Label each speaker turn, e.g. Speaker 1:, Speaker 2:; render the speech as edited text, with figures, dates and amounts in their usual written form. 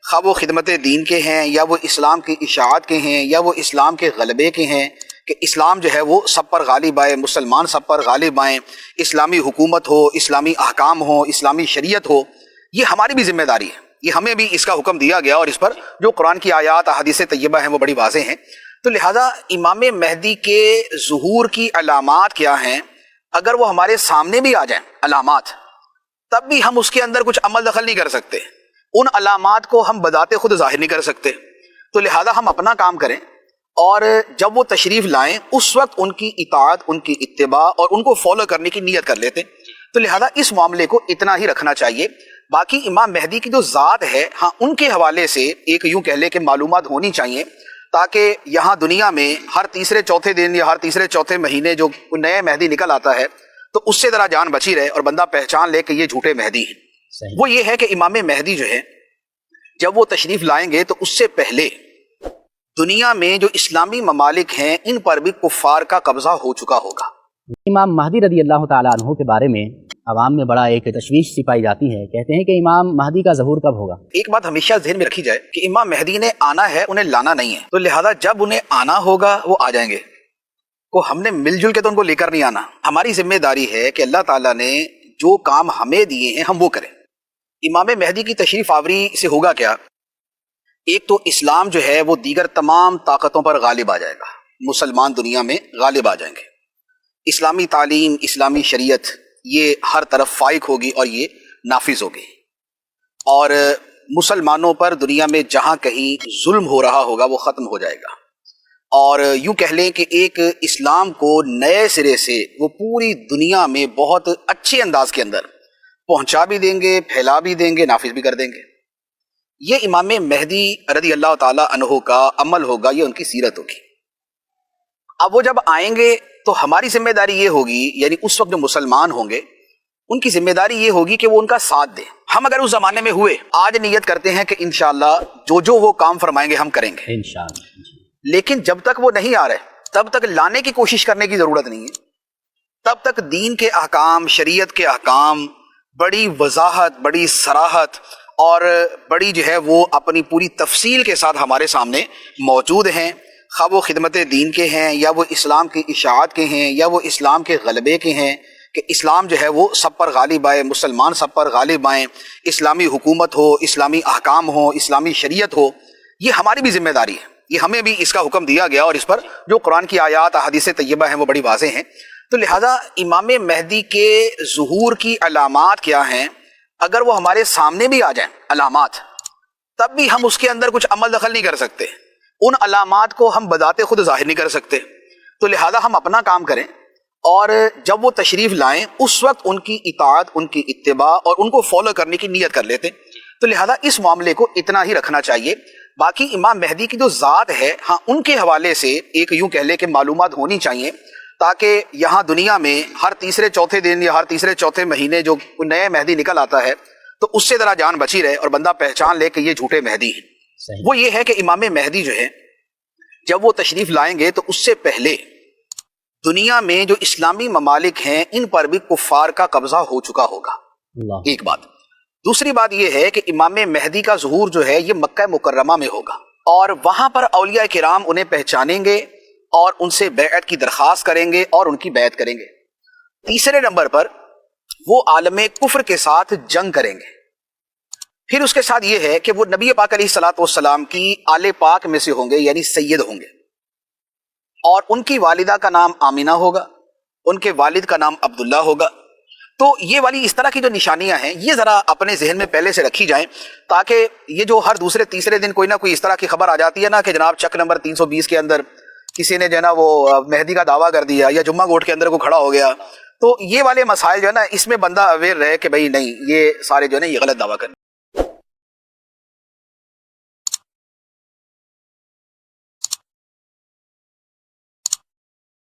Speaker 1: خواہ وہ خدمت دین کے ہیں یا وہ اسلام کی اشاعت کے ہیں یا وہ اسلام کے غلبے کے ہیں کہ اسلام جو ہے وہ سب پر غالب آئے، مسلمان سب پر غالب آئیں، اسلامی حکومت ہو، اسلامی احکام ہو، اسلامی شریعت ہو، یہ ہماری بھی ذمہ داری ہے، یہ ہمیں بھی اس کا حکم دیا گیا، اور اس پر جو قرآن کی آیات احادیث طیبہ ہیں وہ بڑی واضح ہیں۔ تو لہٰذا امام مہدی کے ظہور کی علامات کیا ہیں، اگر وہ ہمارے سامنے بھی آ جائیں علامات، تب بھی ہم اس کے اندر کچھ عمل دخل نہیں کر سکتے، ان علامات کو ہم بذات خود ظاہر نہیں کر سکتے۔ تو لہٰذا ہم اپنا کام کریں، اور جب وہ تشریف لائیں اس وقت ان کی اطاعت، ان کی اتباع اور ان کو فالو کرنے کی نیت کر لیتے۔ تو لہٰذا اس معاملے کو اتنا ہی رکھنا چاہیے۔ باقی امام مہدی کی جو ذات ہے، ہاں ان کے حوالے سے ایک یوں کہہ لے کہ معلومات ہونی چاہیے، تاکہ یہاں دنیا میں ہر تیسرے چوتھے دن یا ہر تیسرے چوتھے مہینے جو نئے مہدی نکل آتا ہے تو اس سے ذرا جان بچی رہے اور بندہ پہچان لے کہ یہ جھوٹے مہدی ہیں۔ وہ یہ ہے کہ امام مہدی جو ہے جب وہ تشریف لائیں گے تو اس سے پہلے دنیا میں جو اسلامی ممالک ہیں ان پر بھی کفار کا قبضہ ہو چکا ہوگا۔
Speaker 2: امام مہدی رضی اللہ تعالیٰ عنہ کے بارے میں عوام میں بڑا ایک تشویش سی پائی جاتی ہے، کہتے ہیں کہ امام مہدی کا ظہور کب ہوگا؟ ایک
Speaker 1: بات ہمیشہ ذہن میں رکھی جائے کہ امام مہدی نے آنا ہے، انہیں لانا نہیں ہے، تو لہذا جب انہیں آنا ہوگا وہ آ جائیں گے، کو ہم نے مل جل کے تو ان کو لے کر نہیں آنا۔ ہماری ذمہ داری ہے کہ اللہ تعالیٰ نے جو کام ہمیں دیے ہیں ہم وہ کریں۔ امام مہدی کی تشریف آوری سے ہوگا کیا؟ ایک تو اسلام جو ہے وہ دیگر تمام طاقتوں پر غالب آ جائے گا، مسلمان دنیا میں غالب آ جائیں گے، اسلامی تعلیم، اسلامی شریعت یہ ہر طرف فائق ہوگی اور یہ نافذ ہوگی، اور مسلمانوں پر دنیا میں جہاں کہیں ظلم ہو رہا ہوگا وہ ختم ہو جائے گا، اور یوں کہہ لیں کہ ایک اسلام کو نئے سرے سے وہ پوری دنیا میں بہت اچھے انداز کے اندر پہنچا بھی دیں گے، پھیلا بھی دیں گے، نافذ بھی کر دیں گے۔ یہ امام مہدی رضی اللہ تعالی عنہ کا عمل ہوگا، یہ ان کی سیرت ہوگی۔ اب وہ جب آئیں گے تو ہماری ذمہ داری یہ ہوگی، یعنی اس وقت جو مسلمان ہوں گے ان کی ذمہ داری یہ ہوگی کہ وہ ان کا ساتھ دیں۔ ہم اگر اس زمانے میں ہوئے، آج نیت کرتے ہیں کہ انشاءاللہ جو وہ کام فرمائیں گے ہم کریں گے انشاءاللہ، لیکن جب تک وہ نہیں آ رہے تب تک لانے کی کوشش کرنے کی ضرورت نہیں ہے۔ تب تک دین کے احکام، شریعت کے احکام بڑی وضاحت، بڑی صراحت اور بڑی جو ہے وہ اپنی پوری تفصیل کے ساتھ ہمارے سامنے موجود ہیں، خواہ وہ خدمت دین کے ہیں یا وہ اسلام کی اشاعت کے ہیں یا وہ اسلام کے غلبے کے ہیں کہ اسلام جو ہے وہ سب پر غالب آئے، مسلمان سب پر غالب آئیں، اسلامی حکومت ہو، اسلامی احکام ہو، اسلامی شریعت ہو، یہ ہماری بھی ذمہ داری ہے، یہ ہمیں بھی اس کا حکم دیا گیا، اور اس پر جو قرآن کی آیات احادیث طیبہ ہیں وہ بڑی واضح ہیں۔ تو لہٰذا امام مہدی کے ظہور کی علامات کیا ہیں، اگر وہ ہمارے سامنے بھی آ جائیں علامات، تب بھی ہم اس کے اندر کچھ عمل دخل نہیں کر سکتے، ان علامات کو ہم بذات خود ظاہر نہیں کر سکتے۔ تو لہذا ہم اپنا کام کریں، اور جب وہ تشریف لائیں اس وقت ان کی اطاعت، ان کی اتباع اور ان کو فالو کرنے کی نیت کر لیتے۔ تو لہذا اس معاملے کو اتنا ہی رکھنا چاہیے۔ باقی امام مہدی کی جو ذات ہے، ہاں ان کے حوالے سے ایک یوں کہہ لے کہ معلومات ہونی چاہیے، تاکہ یہاں دنیا میں ہر تیسرے چوتھے دن یا ہر تیسرے چوتھے مہینے جو نئے مہدی نکل آتا ہے تو اس سے ذرا جان بچی رہے اور بندہ پہچان لے کہ یہ جھوٹے مہدی ہیں۔ وہ یہ ہے کہ امام مہدی جو ہے جب وہ تشریف لائیں گے تو اس سے پہلے دنیا میں جو اسلامی ممالک ہیں ان پر بھی کفار کا قبضہ ہو چکا ہوگا، ایک بات۔ دوسری بات یہ ہے کہ امام مہدی کا ظہور جو ہے یہ مکہ مکرمہ میں ہوگا، اور وہاں پر اولیاء کرام انہیں پہچانیں گے اور ان سے بیعت کی درخواست کریں گے اور ان کی بیعت کریں گے۔ تیسرے نمبر پر وہ عالم کفر کے ساتھ جنگ کریں گے۔ پھر اس کے ساتھ یہ ہے کہ وہ نبی پاک علیہ الصلوۃ والسلام کی آل پاک میں سے ہوں گے، یعنی سید ہوں گے، اور ان کی والدہ کا نام آمینہ ہوگا، ان کے والد کا نام عبداللہ ہوگا۔ تو یہ والی اس طرح کی جو نشانیاں ہیں یہ ذرا اپنے ذہن میں پہلے سے رکھی جائیں، تاکہ یہ جو ہر دوسرے تیسرے دن کوئی نہ کوئی اس طرح کی خبر آ جاتی ہے نا کہ جناب چک نمبر 320 کے اندر کسی نے جو ہے نا وہ مہدی کا دعویٰ کر دیا یا جمعہ گوٹ کے اندر کو کھڑا ہو گیا، تو یہ والے مسائل جو ہے نا اس میں بندہ اویئر رہے کہ بھائی نہیں، یہ سارے جو ہے نا یہ غلط دعویٰ کریں۔